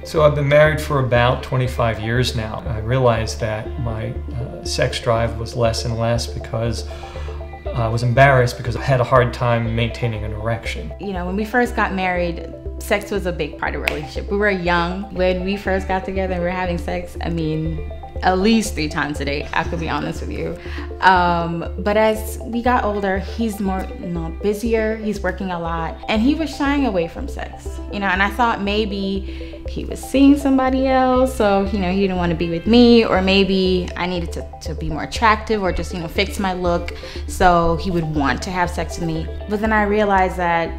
So I've been married for about 25 years now. I realized that my sex drive was less and less because I was embarrassed because I had a hard time maintaining an erection. You know, when we first got married, sex was a big part of the relationship. We were young when we first got together and we were having sex. I mean, at least 3 times a day, I could be honest with you. But as we got older, he's more, busier, he's working a lot, and he was shying away from sex, and I thought maybe he was seeing somebody else, so, he didn't want to be with me, or maybe I needed to be more attractive or just, fix my look, so he would want to have sex with me. But then I realized that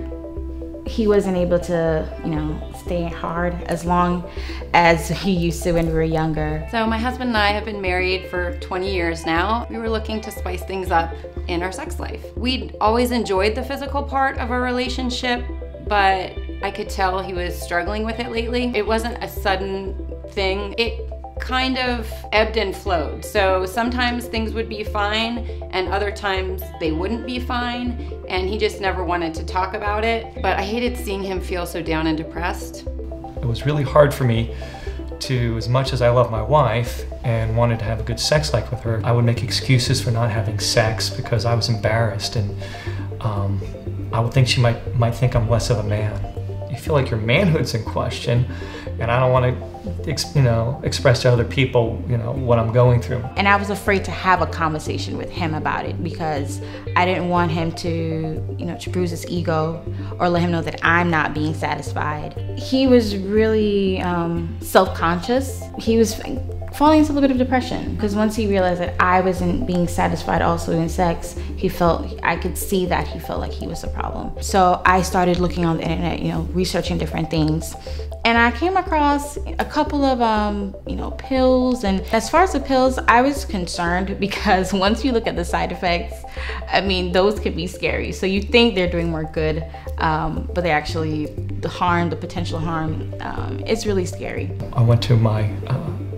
he wasn't able to, stay hard as long as he used to when we were younger. So my husband and I have been married for 20 years now. We were looking to spice things up in our sex life. We'd always enjoyed the physical part of our relationship, but I could tell he was struggling with it lately. It wasn't a sudden thing. It kind of ebbed and flowed. So sometimes things would be fine and other times they wouldn't be fine, and he just never wanted to talk about it. But I hated seeing him feel so down and depressed. It was really hard for me to, as much as I love my wife and wanted to have a good sex life with her, I would make excuses for not having sex because I was embarrassed, and I would think she might think I'm less of a man. You feel like your manhood's in question, and I don't want to express to other people, what I'm going through. And I was afraid to have a conversation with him about it because I didn't want him to bruise his ego or let him know that I'm not being satisfied. He was really self-conscious. He was falling into a little bit of depression because once he realized that I wasn't being satisfied also in sex, I could see that he felt like he was the problem. So I started looking on the internet, researching different things. And I came across a couple of, pills. And as far as the pills, I was concerned because once you look at the side effects, those could be scary. So you think they're doing more good, but they actually, the potential harm, it's really scary. I went to my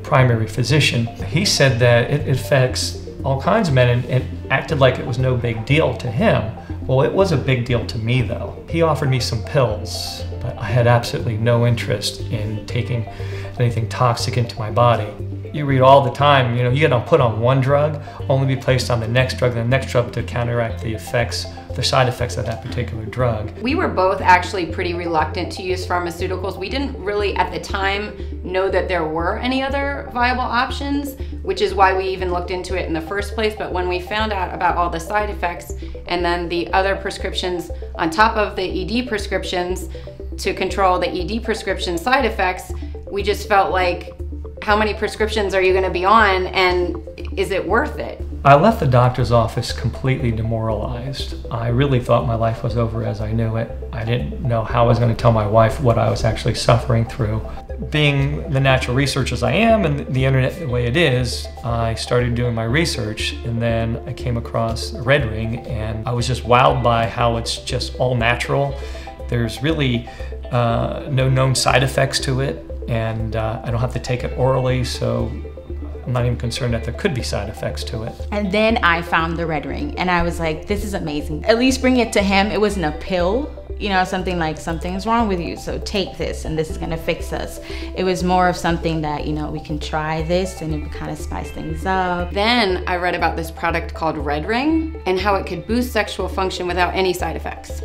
primary physician. He said that it affects all kinds of men, and it acted like it was no big deal to him. Well, it was a big deal to me though. He offered me some pills, but I had absolutely no interest in taking anything toxic into my body. You read all the time, you get to put on one drug, only be placed on the next drug, and the next drug to counteract the side effects of that particular drug. We were both actually pretty reluctant to use pharmaceuticals. We didn't really, at the time, know that there were any other viable options, which is why we even looked into it in the first place. But when we found out about all the side effects and then the other prescriptions on top of the ED prescriptions to control the ED prescription side effects, we just felt like, how many prescriptions are you going to be on, and is it worth it? I left the doctor's office completely demoralized. I really thought my life was over as I knew it. I didn't know how I was going to tell my wife what I was actually suffering through. Being the natural researcher as I am and the internet the way it is, I started doing my research, and then I came across Red Ring, and I was just wowed by how it's just all natural. There's really no known side effects to it, and I don't have to take it orally, so I'm not even concerned that there could be side effects to it. And then I found the Red Ring, and I was like, this is amazing. At least bring it to him. It wasn't a pill, something like, something's wrong with you, so take this, and this is gonna fix us. It was more of something that, we can try this, and it would kind of spice things up. Then I read about this product called Red Ring and how it could boost sexual function without any side effects.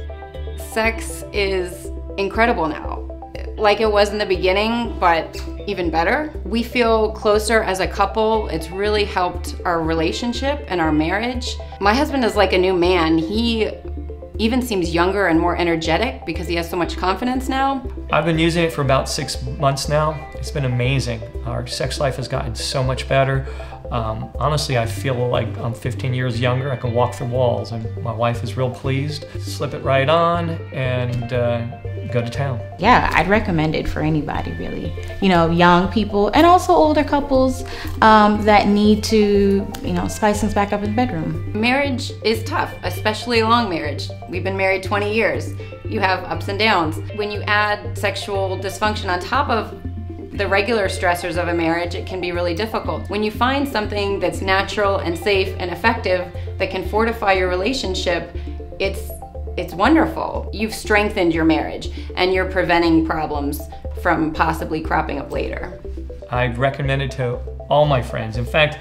Sex is incredible now. Like it was in the beginning, but even better. We feel closer as a couple. It's really helped our relationship and our marriage. My husband is like a new man. He even seems younger and more energetic because he has so much confidence now. I've been using it for about 6 months now. It's been amazing. Our sex life has gotten so much better. Honestly, I feel like I'm 15 years younger. I can walk through walls, and my wife is real pleased. Slip it right on and go to town. Yeah, I'd recommend it for anybody, really. Young people and also older couples that need to, spice things back up in the bedroom. Marriage is tough, especially a long marriage. We've been married 20 years. You have ups and downs. When you add sexual dysfunction on top of the regular stressors of a marriage, it can be really difficult. When you find something that's natural and safe and effective that can fortify your relationship, it's wonderful. You've strengthened your marriage and you're preventing problems from possibly cropping up later. I'd recommend it to all my friends. In fact,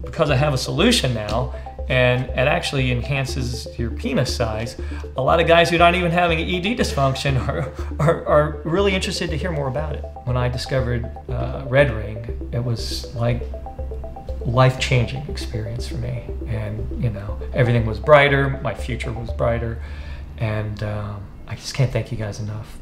because I have a solution now, and it actually enhances your penis size, a lot of guys who aren't even having an ED dysfunction are really interested to hear more about it. When I discovered Red Ring, it was like life-changing experience for me. And you know, everything was brighter, my future was brighter, and I just can't thank you guys enough.